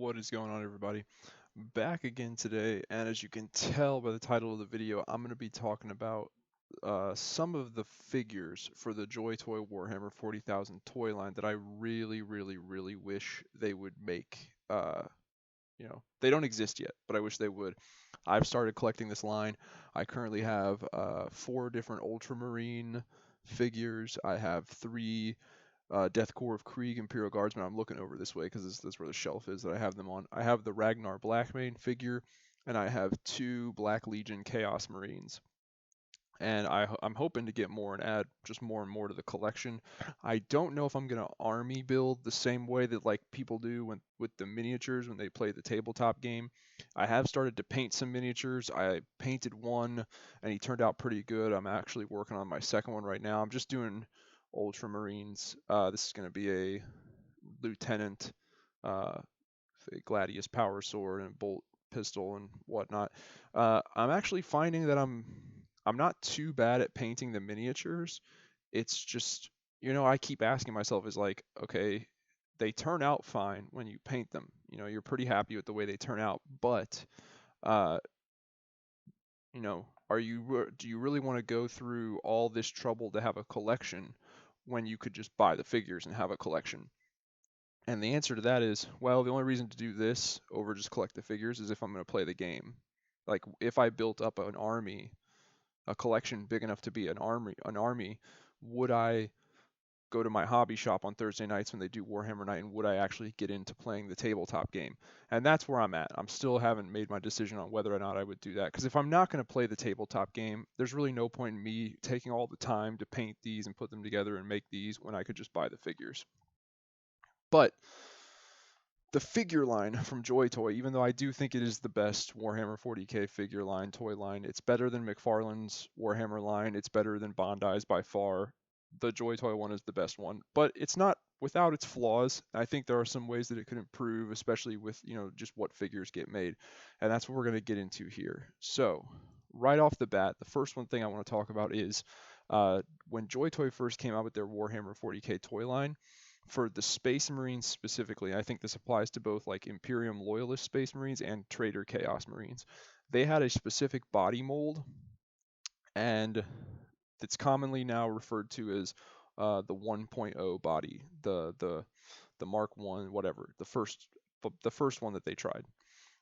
What is going on, everybody? Back again today, and as you can tell by the title of the video, I'm going to be talking about some of the figures for the Joytoy Warhammer 40,000 toy line that I really wish they would make. They don't exist yet, but I wish they would. I've started collecting this line. I currently have 4 different Ultramarine figures. I have 3 Death Corps of Krieg Imperial Guardsmen. I'm looking over this way because that's where the shelf is that I have them on. I have the Ragnar Blackmane figure, and I have 2 Black Legion Chaos Marines. And I'm hoping to get more and add just more and more to the collection. I don't know if I'm gonna army build the same way that like people do with the miniatures when they play the tabletop game. I have started to paint some miniatures. I painted one and he turned out pretty good. I'm actually working on my second one right now. I'm just doing Ultramarines. This is gonna be a lieutenant, uh, a Gladius power sword and bolt pistol and whatnot. I'm actually finding that I'm not too bad at painting the miniatures. It's just, I keep asking myself is like, okay, they turn out fine when you paint them. You're pretty happy with the way they turn out, but uh, do you really want to go through all this trouble to have a collection when you could just buy the figures and have a collection? And the answer to that is, well, the only reason to do this over just collect the figures is if I'm going to play the game. Like if I built up an army, a collection big enough to be an army, would I go to my hobby shop on Thursday nights when they do Warhammer Night, and would I actually get into playing the tabletop game? And that's where I'm at. I'm still haven't made my decision on whether or not I would do that. Because if I'm not going to play the tabletop game, there's really no point in me taking all the time to paint these and put them together and make these when I could just buy the figures. But the figure line from Joytoy, even though I do think it is the best Warhammer 40K figure line, toy line, it's better than McFarlane's Warhammer line. It's better than Bondi's by far. The Joytoy one is the best one, but it's not without its flaws. I think there are some ways that it could improve, especially with, just what figures get made. And that's what we're going to get into here. So, right off the bat, the first one thing I want to talk about is when Joytoy first came out with their Warhammer 40K toy line, for the Space Marines specifically, I think this applies to both like Imperium Loyalist Space Marines and Traitor Chaos Marines. They had a specific body mold, and it's commonly now referred to as the 1.0 body, the Mark 1, whatever, the first one that they tried.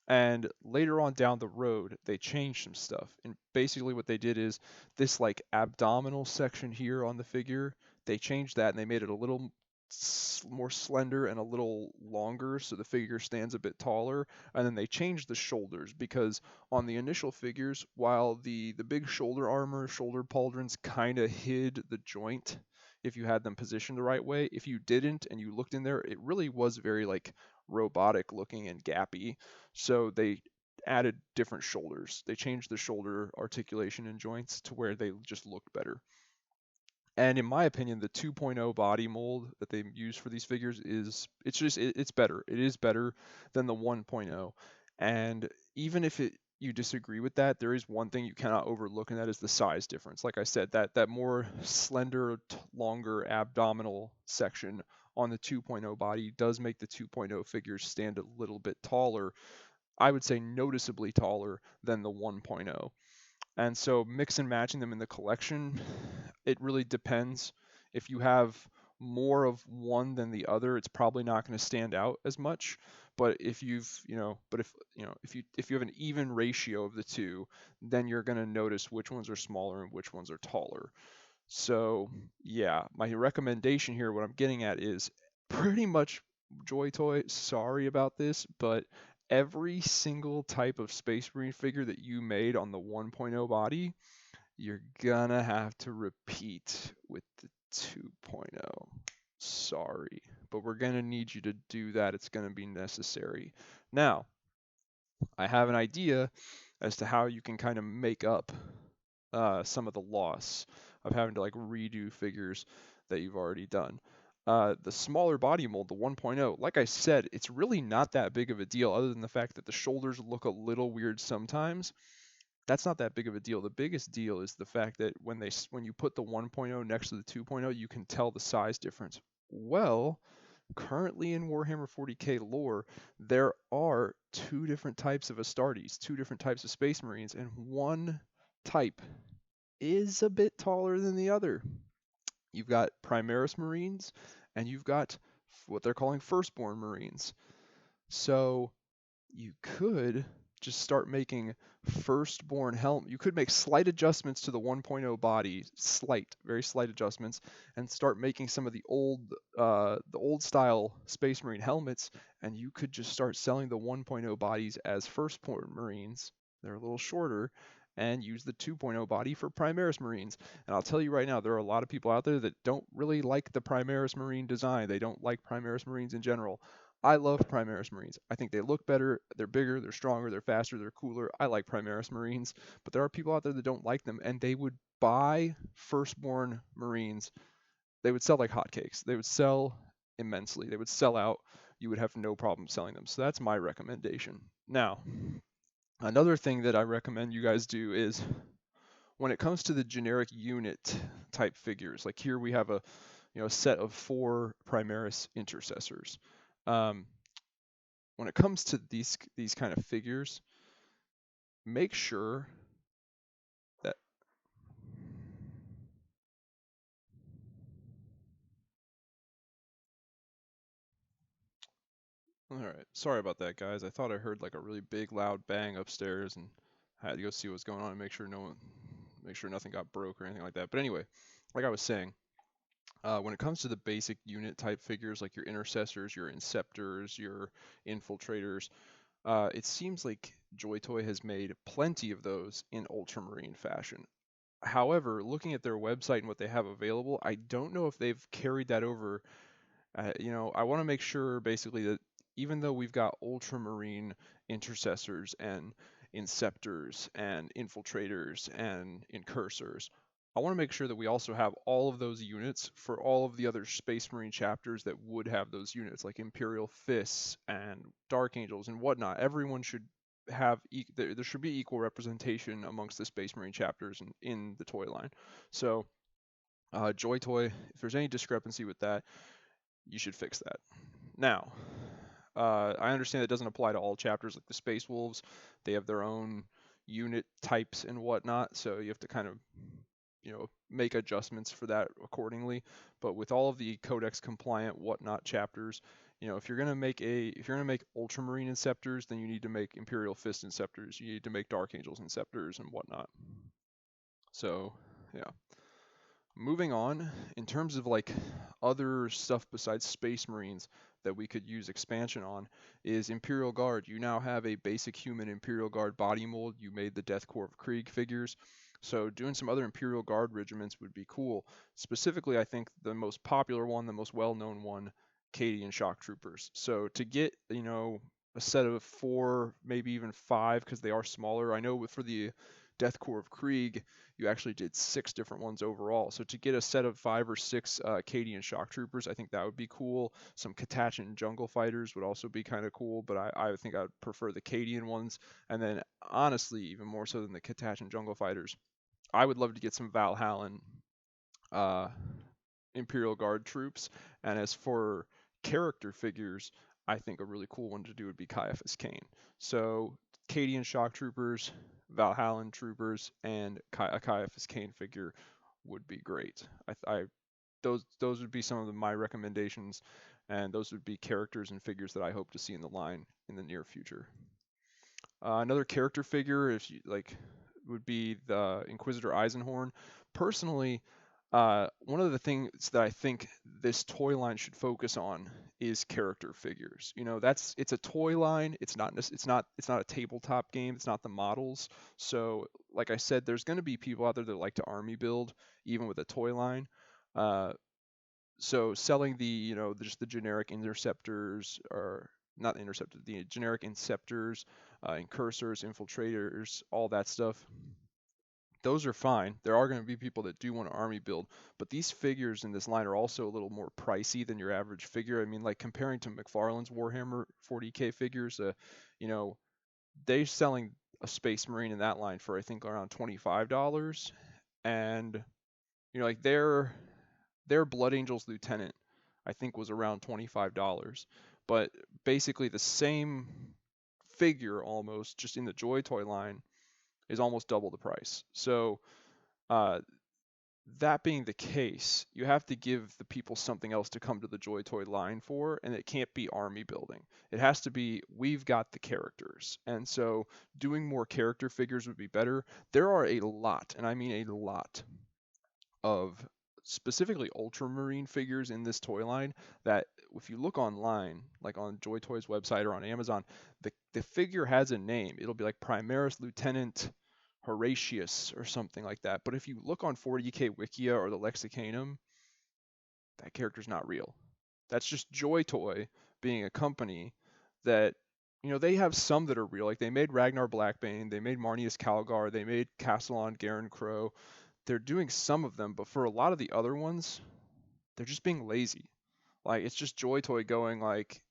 And later on down the road, they changed some stuff. And basically what they did is this like abdominal section here on the figure, they changed that and they made it a little more slender and a little longer so the figure stands a bit taller. And then they changed the shoulders because on the initial figures, while the big shoulder armor, shoulder pauldrons kind of hid the joint if you had them positioned the right way, if you didn't and you looked in there, it really was very like robotic looking and gappy. So they added different shoulders. They changed the shoulder articulation and joints to where they just looked better. And in my opinion, the 2.0 body mold that they use for these figures it's better. It is better than the 1.0. And even if you disagree with that, there is one thing you cannot overlook, and that is the size difference. Like I said, that more slender, longer abdominal section on the 2.0 body does make the 2.0 figures stand a little bit taller. I would say noticeably taller than the 1.0. And so mix and matching them in the collection, it really depends. If you have more of one than the other, it's probably not going to stand out as much. But if if you have an even ratio of the two, then you're going to notice which ones are smaller and which ones are taller. So yeah, my recommendation here, what I'm getting at is pretty much Joytoy, sorry about this, but every single type of Space Marine figure that you made on the 1.0 body, you're gonna have to repeat with the 2.0. Sorry, but we're gonna need you to do that. It's gonna be necessary. Now, I have an idea as to how you can kind of make up some of the loss of having to like redo figures that you've already done. The smaller body mold, the 1.0, like I said, it's really not that big of a deal other than the fact that the shoulders look a little weird sometimes. That's not that big of a deal. The biggest deal is the fact that when you put the 1.0 next to the 2.0, you can tell the size difference. Well, currently in Warhammer 40K lore, there are two different types of Astartes, two different types of Space Marines, and one type is a bit taller than the other. You've got Primaris Marines, and you've got what they're calling Firstborn Marines. So you could just start making Firstborn helm. You could make slight adjustments to the 1.0 body, very slight adjustments, and start making some of the old style Space Marine helmets, and you could just start selling the 1.0 bodies as Firstborn Marines. They're a little shorter, and use the 2.0 body for Primaris Marines. And I'll tell you right now, there are a lot of people out there that don't really like the Primaris Marine design. They don't like Primaris Marines in general. I love Primaris Marines. I think they look better, they're bigger, they're stronger, they're faster, they're cooler. I like Primaris Marines, but there are people out there that don't like them, and they would buy Firstborn Marines. They would sell like hotcakes. They would sell immensely. They would sell out. You would have no problem selling them. So that's my recommendation. Now, another thing that I recommend you guys do is when it comes to the generic unit type figures, like here we have a set of 4 Primaris intercessors. When it comes to these kind of figures, make sure that all right, sorry about that, guys. I thought I heard like a really big loud bang upstairs, and I had to go see what's going on and make sure nothing got broke or anything like that. But anyway, like I was saying, when it comes to the basic unit type figures like your intercessors, your inceptors, your infiltrators, it seems like Joytoy has made plenty of those in ultramarine fashion. However, looking at their website and what they have available, I don't know if they've carried that over. I want to make sure basically that even though we've got ultramarine intercessors and inceptors and infiltrators and incursors, I want to make sure that we also have all of those units for all of the other Space Marine chapters that would have those units, like Imperial Fists and Dark Angels and whatnot. Everyone should have there should be equal representation amongst the Space Marine chapters in the toy line. So, Joytoy, if there's any discrepancy with that, you should fix that. Now, I understand that doesn't apply to all chapters, like the Space Wolves. They have their own unit types and whatnot, so you have to kind of make adjustments for that accordingly. But with all of the codex compliant whatnot chapters, if you're gonna make ultramarine inceptors, then you need to make Imperial Fist inceptors. You need to make Dark Angels inceptors and whatnot. So yeah. Moving on, in terms of like other stuff besides Space Marines that we could use expansion on, is Imperial Guard. You now have a basic human Imperial Guard body mold. You made the Death Corps of Krieg figures. So doing some other Imperial Guard regiments would be cool. Specifically, I think the most popular one, the most well-known one, Cadian Shock Troopers. So to get, a set of 4, maybe even 5, because they are smaller. I know for the Death Corps of Krieg, you actually did 6 different ones overall. So to get a set of 5 or 6 Cadian Shock Troopers, I think that would be cool. Some Catachan Jungle Fighters would also be kind of cool, but I think I would prefer the Cadian ones. And then, honestly, even more so than the Catachan Jungle Fighters, I would love to get some Valhallan Imperial Guard troops. And as for character figures, I think a really cool one to do would be Ciaphas Cain. So Cadian Shock Troopers, Valhallan Troopers, and a Ciaphas Cain figure would be great. Those would be some of my recommendations, and those would be characters and figures that I hope to see in the line in the near future. Another character figure, if you like, would be the Inquisitor Eisenhorn. Personally, one of the things that I think this toy line should focus on is character figures. It's a toy line. It's not a tabletop game. It's not the models. So, like I said, there's going to be people out there that like to army build even with a toy line. So selling just the generic interceptors, or not interceptors, the generic inceptors, incursors, infiltrators, all that stuff, those are fine. There are going to be people that do want to army build, but these figures in this line are also a little more pricey than your average figure. I mean, like comparing to McFarlane's Warhammer 40K figures, they're selling a Space Marine in that line for I think around $25, and like their Blood Angels Lieutenant I think was around $25. But basically the same figure almost, just in the Joytoy line, is almost double the price. So uh, that being the case, you have to give the people something else to come to the Joytoy line for, and it can't be army building. It has to be, we've got the characters. And so doing more character figures would be better. There are a lot, and I mean a lot, of specifically Ultramarine figures in this toy line that if you look online, like on Joytoy's website or on Amazon, the figure has a name. It'll be like Primaris Lieutenant Horatius or something like that. But if you look on 40K Wikia or the Lexicanum, that character's not real. That's just Joytoy being a company that, they have some that are real. Like they made Ragnar Blackbane, they made Marnius Calgar, they made Castellan Garen Crow. They're doing some of them, but for a lot of the other ones, they're just being lazy. Like it's just Joytoy going like,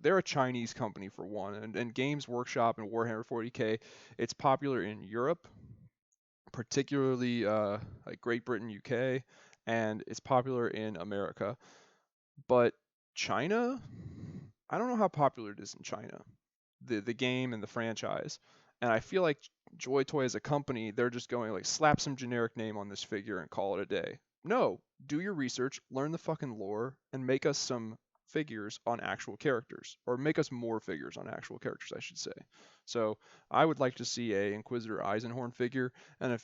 they're a Chinese company for one, and Games Workshop and Warhammer 40K, it's popular in Europe, particularly like Great Britain, UK, and it's popular in America. But China, I don't know how popular it is in China, the game and the franchise. And I feel like Joytoy as a company, they're just going like slap some generic name on this figure and call it a day. No, do your research, learn the fucking lore, and make us some figures on actual characters, or make us more figures on actual characters, I should say. So I would like to see a Inquisitor Eisenhorn figure, and if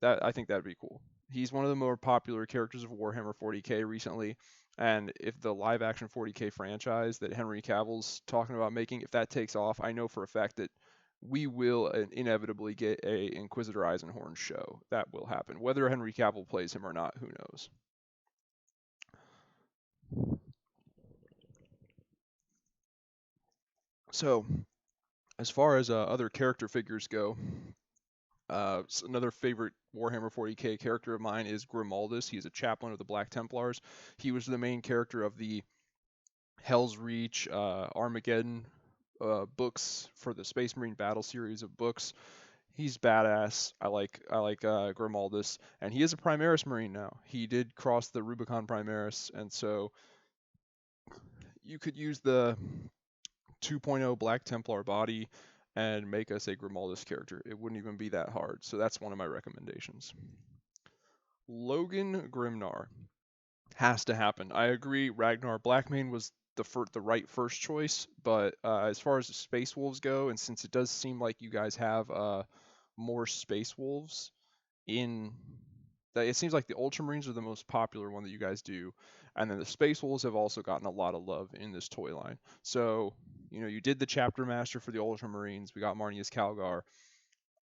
that, I think that'd be cool. He's one of the more popular characters of Warhammer 40K recently, and if the live action 40K franchise that Henry Cavill's talking about making, if that takes off, I know for a fact that we will inevitably get a Inquisitor Eisenhorn show. That will happen. Whether Henry Cavill plays him or not, who knows? So, as far as other character figures go, another favorite Warhammer 40K character of mine is Grimaldus. He's a chaplain of the Black Templars. He was the main character of the Hell's Reach, Armageddon books for the Space Marine Battle series of books. He's badass. I like Grimaldus, and he is a Primaris Marine now. He did cross the Rubicon Primaris, and so you could use the 2.0 Black Templar body and make us a Grimaldus character. It wouldn't even be that hard. So that's one of my recommendations. Logan Grimnar has to happen. I agree. Ragnar Blackmane was the right first choice, but as far as the Space Wolves go, and since it does seem like you guys have more Space Wolves in that, it seems like the Ultramarines are the most popular one that you guys do, and then the Space Wolves have also gotten a lot of love in this toy line. So you did the Chapter Master for the Ultramarines. We got Marnius Calgar.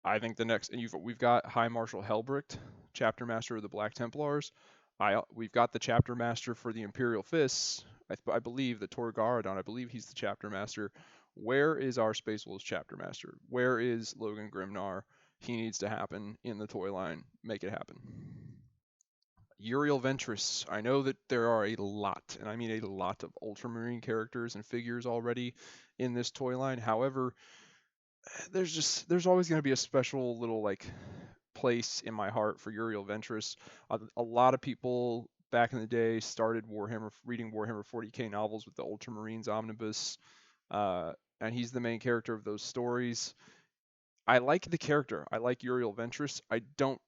I think the next, and we've got High Marshal Helbricht, Chapter Master of the Black Templars. We've got the Chapter Master for the Imperial Fists. I believe the Torgaradon. I believe he's the Chapter Master. Where is our Space Wolves Chapter Master? Where is Logan Grimnar? He needs to happen in the toy line. Make it happen. Uriel Ventress. I know that there are a lot, and I mean a lot, of Ultramarine characters and figures already in this toy line. However, there's always going to be a special little like place in my heart for Uriel Ventress. A lot of people back in the day started reading Warhammer 40K novels with the Ultramarines omnibus, and he's the main character of those stories. I like the character. I like Uriel Ventress. I don't,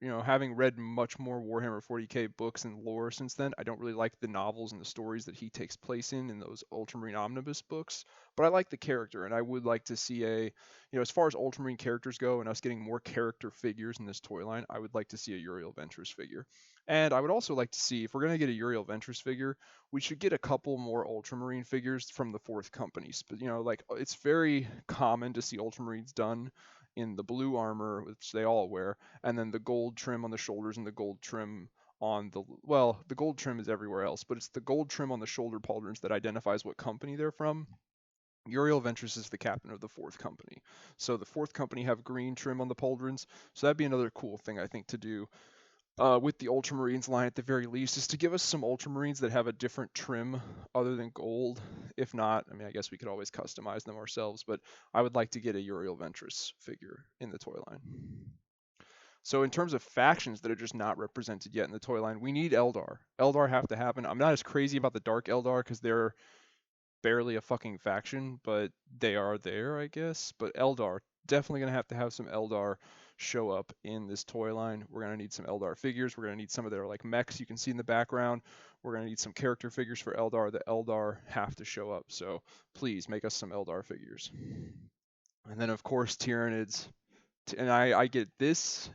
having read much more Warhammer 40K books and lore since then, I don't really like the novels and the stories that he takes place in those Ultramarine omnibus books. But I like the character, and I would like to see as far as Ultramarine characters go and us getting more character figures in this toy line, I would like to see a Uriel Ventress figure. And I would also like to see, if we're going to get a Uriel Ventress figure, we should get a couple more Ultramarine figures from the fourth company. But, like it's very common to see Ultramarines done in the blue armor, which they all wear, and then the gold trim on the shoulders and the gold trim on the gold trim is everywhere else, but it's the gold trim on the shoulder pauldrons that identifies what company they're from. Uriel Ventress is the captain of the fourth company. So the fourth company have green trim on the pauldrons, so that'd be another cool thing I think to do with the Ultramarines line at the very least, is to give us some Ultramarines that have a different trim other than gold. If not, I mean, I guess we could always customize them ourselves, but I would like to get a Uriel Ventress figure in the toy line. So in terms of factions that are just not represented yet in the toy line, we need Eldar. Eldar have to happen. I'm not as crazy about the Dark Eldar because they're barely a fucking faction, but they are there, I guess. But Eldar, definitely gonna have to have some Eldar show up in this toy line. We're gonna need some Eldar figures. We're gonna need some of their like mechs you can see in the background. We're gonna need some character figures for Eldar. The Eldar have to show up. So please make us some Eldar figures. And then of course Tyranids. And I get this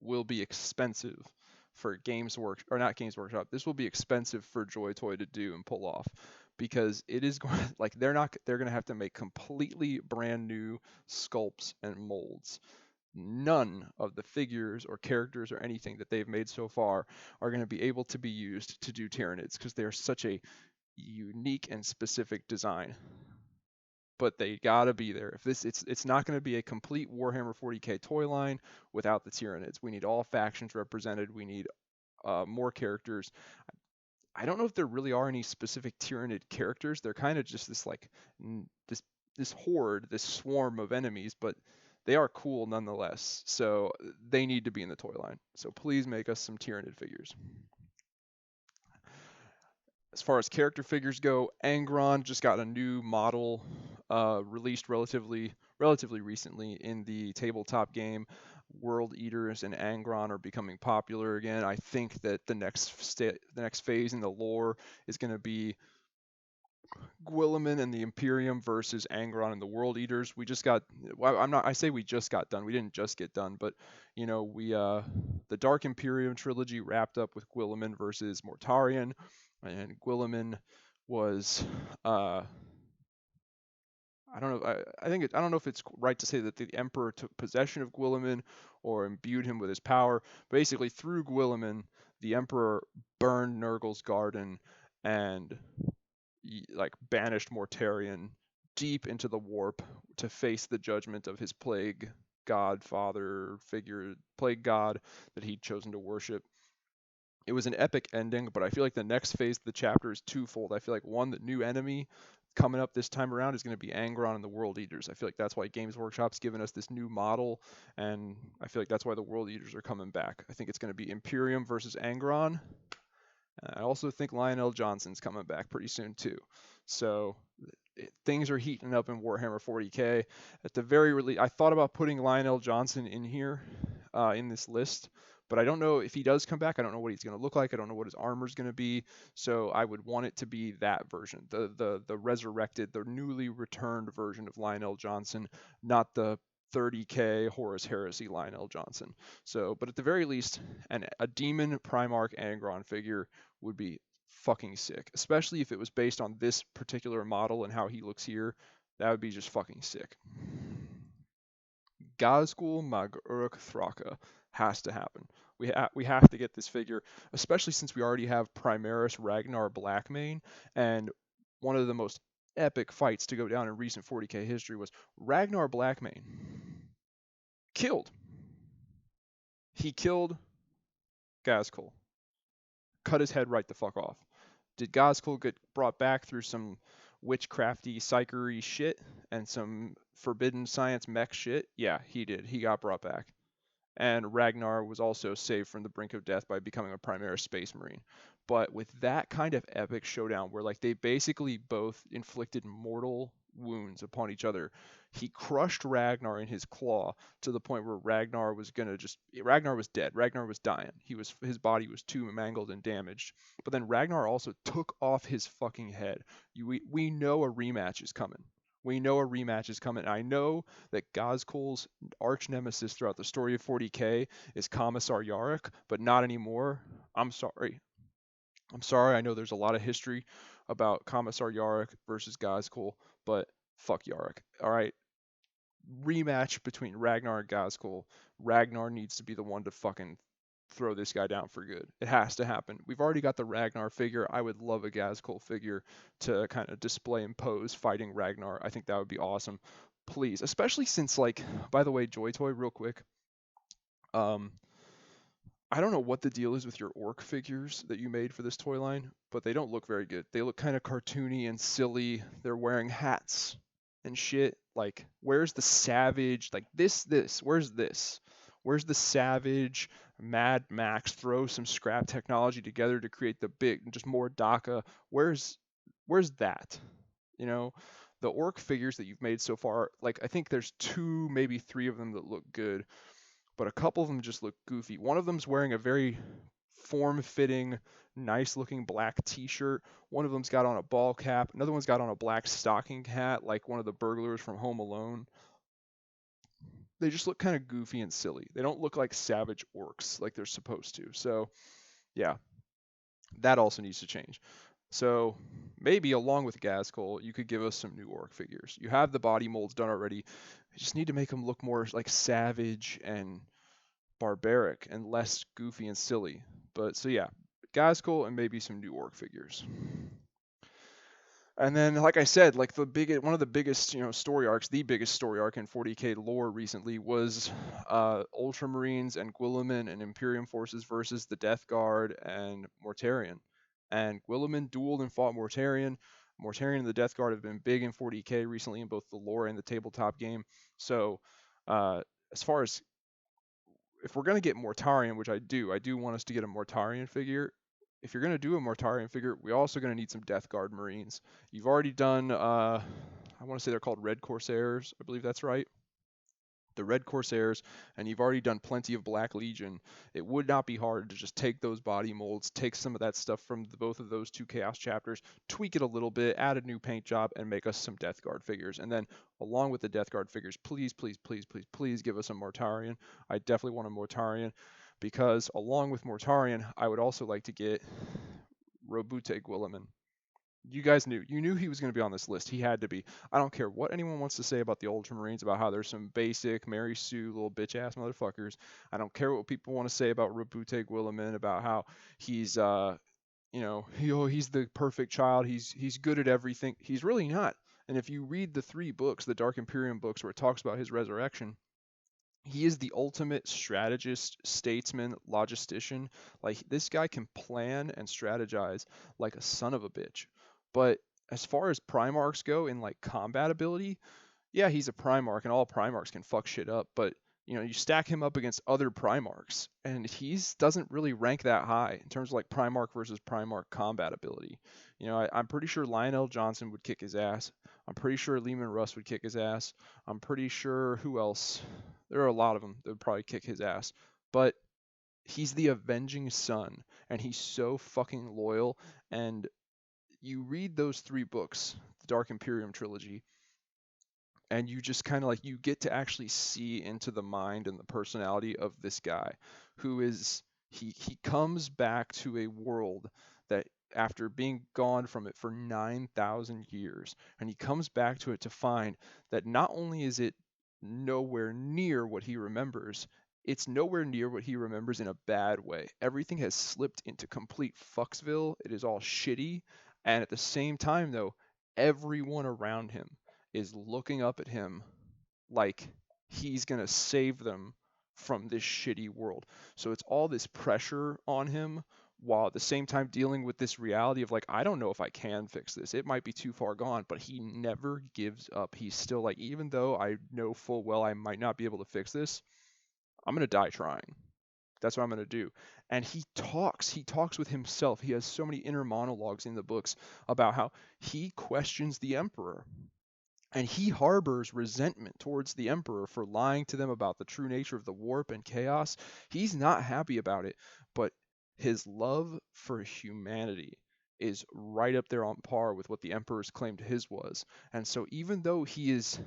will be expensive for Games Work or not Games Workshop. This will be expensive for Joytoy to do and pull off because it is going like they're going to have to make completely brand new sculpts and molds. None of the figures or characters or anything that they've made so far are going to be able to be used to do Tyranids because they are such a unique and specific design. But they gotta be there. If this, it's not going to be a complete Warhammer 40K toy line without the Tyranids. We need all factions represented. We need more characters. I don't know if there really are any specific Tyranid characters. They're kind of just this like this horde, this swarm of enemies, but they are cool nonetheless. So they need to be in the toy line. So please make us some Tyranid figures. As far as character figures go, Angron just got a new model released relatively recently in the tabletop game. World Eaters and Angron are becoming popular again. I think that the next phase in the lore is going to be Guilliman and the Imperium versus Angron and the World Eaters. We just got, well, I say we just got done. We didn't just get done, but you know, the Dark Imperium trilogy wrapped up with Guilliman versus Mortarion, and Guilliman was I don't know. I don't know if it's right to say that the Emperor took possession of Guilliman or imbued him with his power. Basically, through Guilliman, the Emperor burned Nurgle's garden and like banished Mortarion deep into the warp to face the judgment of his plague godfather figure, plague god that he'd chosen to worship. It was an epic ending, but I feel like the next phase of the chapter is twofold. I feel like one, the new enemy coming up this time around is going to be Angron and the World Eaters. I feel like that's why Games Workshop's given us this new model, and I feel like that's why the World Eaters are coming back. I think it's going to be Imperium versus Angron. I also think Lionel Johnson's coming back pretty soon too. So things are heating up in Warhammer 40K. At the very least, I thought about putting Lionel Johnson in here in this list, but I don't know if he does come back. I don't know what he's going to look like. I don't know what his armor is going to be. So I would want it to be that version, the resurrected, the newly returned version of Lionel Johnson, not the 30K Horus Heresy Lionel Johnson. So, but at the very least, a Demon Primarch Angron figure would be fucking sick, especially if it was based on this particular model and how he looks here. That would be just fucking sick. Gazgul Mag Uruk Thraka has to happen. We have to get this figure, especially since we already have Primaris Ragnar Blackmane, and one of the most epic fights to go down in recent 40K history was Ragnar Blackmane killed. He killed Gazgul. Cut his head right the fuck off. Did Gazgul get brought back through some witchcrafty, psychery shit and some forbidden science mech shit? Yeah, he did. He got brought back. And Ragnar was also saved from the brink of death by becoming a Primaris Space Marine. But with that kind of epic showdown where like they basically both inflicted mortal wounds upon each other, he crushed Ragnar in his claw to the point where Ragnar was dead. Ragnar was dying. His body was too mangled and damaged. But then Ragnar also took off his fucking head. We know a rematch is coming. We know a rematch is coming. I know that Gazgul's arch nemesis throughout the story of 40K is Commissar Yarrick, but not anymore. I'm sorry. I know there's a lot of history about Commissar Yarrick versus Gazgul, but fuck Yarrick. All right. Rematch between Ragnar and Gazgul. Ragnar needs to be the one to fucking throw this guy down for good. It has to happen. We've already got the Ragnar figure. I would love a Gazgul figure to kind of display and pose fighting Ragnar. I think that would be awesome. Please, especially since like, by the way, Joytoy, real quick. I don't know what the deal is with your orc figures that you made for this toy line, but they don't look very good. They look kind of cartoony and silly. They're wearing hats and shit. Like, where's the savage? Like this, where's this? Where's the savage Mad Max throw some scrap technology together to create the big, just more DACA? Where's that? You know, the orc figures that you've made so far, like I think there's two, maybe three of them that look good, but a couple of them just look goofy. One of them's wearing a very form-fitting, nice-looking black T-shirt. One of them's got on a ball cap. Another one's got on a black stocking hat, like one of the burglars from Home Alone. They just look kind of goofy and silly. They don't look like savage orcs like they're supposed to. So, yeah, that also needs to change. So maybe along with Gazcol, you could give us some new orc figures. You have the body molds done already. You just need to make them look more like savage and barbaric and less goofy and silly. But so yeah, Gazcol and maybe some new orc figures. And then, like I said, like one of the biggest, story arcs, the biggest story arc in 40K lore recently was Ultramarines and Guilliman and Imperium forces versus the Death Guard and Mortarion. And Guilliman dueled and fought Mortarion. Mortarion and the Death Guard have been big in 40K recently in both the lore and the tabletop game. So, as far as if we're gonna get Mortarion, which I do want us to get a Mortarion figure. If you're going to do a Mortarion figure, we're also going to need some Death Guard Marines. You've already done, I want to say they're called Red Corsairs. I believe that's right. The Red Corsairs, and you've already done plenty of Black Legion. It would not be hard to just take those body molds, take some of that stuff from both of those two Chaos chapters, tweak it a little bit, add a new paint job, and make us some Death Guard figures. And then, along with the Death Guard figures, please, please, please, please, please give us a Mortarion. I definitely want a Mortarion, because along with Mortarion, I would also like to get Roboute Guilliman. You guys knew he was going to be on this list. He had to be. I don't care what anyone wants to say about the Ultramarines, about how there's some basic Mary Sue little bitch ass motherfuckers. I don't care what people want to say about Roboute Guilliman, about how he's he's the perfect child. He's good at everything. He's really not. And if you read the 3 books, the Dark Imperium books, where it talks about his resurrection, he is the ultimate strategist, statesman, logistician. Like, this guy can plan and strategize like a son of a bitch. But as far as Primarchs go in like combat ability, yeah, he's a Primarch and all Primarchs can fuck shit up, but you stack him up against other Primarchs and he's doesn't really rank that high in terms of like Primarch versus Primarch combat ability. I'm pretty sure Lionel Johnson would kick his ass. I'm pretty sure Lehman Russ would kick his ass. I'm pretty sure who else? There are a lot of them that would probably kick his ass. But he's the avenging son and he's so fucking loyal. And you read those 3 books, the Dark Imperium trilogy, and you just kind of like you get to actually see into the mind and the personality of this guy who is he comes back to a world that after being gone from it for 9,000 years, and he comes back to it to find that not only is it nowhere near what he remembers, it's nowhere near what he remembers in a bad way. Everything has slipped into complete fucksville. It is all shitty. And at the same time, though, everyone around him is looking up at him like he's going to save them from this shitty world. So it's all this pressure on him while at the same time dealing with this reality of like, I don't know if I can fix this. It might be too far gone, but he never gives up. He's still like, even though I know full well I might not be able to fix this, I'm going to die trying. That's what I'm going to do. And he talks with himself. He has so many inner monologues in the books about how he questions the emperor. And he harbors resentment towards the emperor for lying to them about the true nature of the warp and chaos. He's not happy about it, but his love for humanity is right up there on par with what the emperor's claimed his was. And so even though he's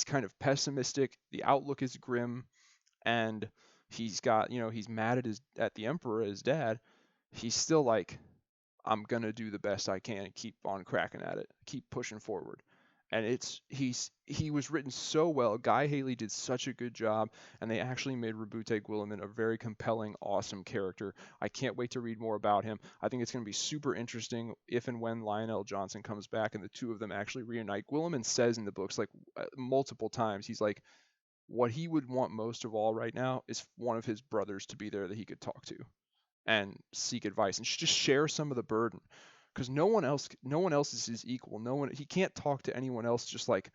kind of pessimistic, the outlook is grim, and he's got, he's mad at the emperor, his dad, he's still like, I'm gonna do the best I can and keep on cracking at it, keep pushing forward. And he was written so well. Guy Haley did such a good job, and they actually made Roboute Guilliman a very compelling, awesome character. I can't wait to read more about him. I think it's going to be super interesting if and when Lionel Johnson comes back and the two of them actually reunite. Guilliman says in the books, like multiple times, he's like, what he would want most of all right now is one of his brothers to be there that he could talk to and seek advice and just share some of the burden. because no one else is his equal. He can't talk to anyone else just like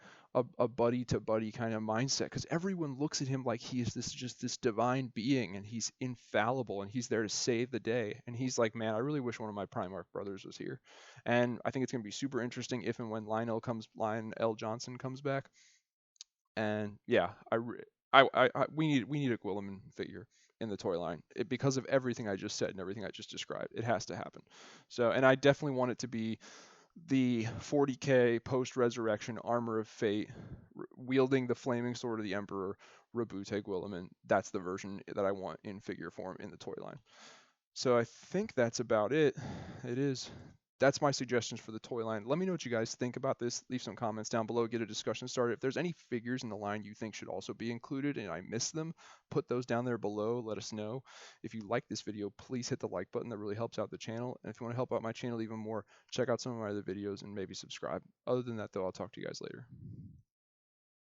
a buddy to buddy kind of mindset, because everyone looks at him like he is this divine being and he's infallible and he's there to save the day. And he's like, man, I really wish one of my Primarch brothers was here. And I think it's going to be super interesting if and when Lionel Johnson comes back. And yeah, we need a Guilliman figure in the toy line because of everything I just said and everything I just described. It has to happen. So, and I definitely want it to be the 40K post-resurrection armor of fate, wielding the flaming sword of the Emperor, Roboute Guilliman. That's the version that I want in figure form in the toy line. So I think that's about it. It is. That's my suggestions for the toy line. Let me know what you guys think about this. Leave some comments down below. Get a discussion started. If there's any figures in the line you think should also be included and I missed them, put those down there below. Let us know. If you like this video, please hit the like button. That really helps out the channel. And if you want to help out my channel even more, check out some of my other videos and maybe subscribe. Other than that, though, I'll talk to you guys later.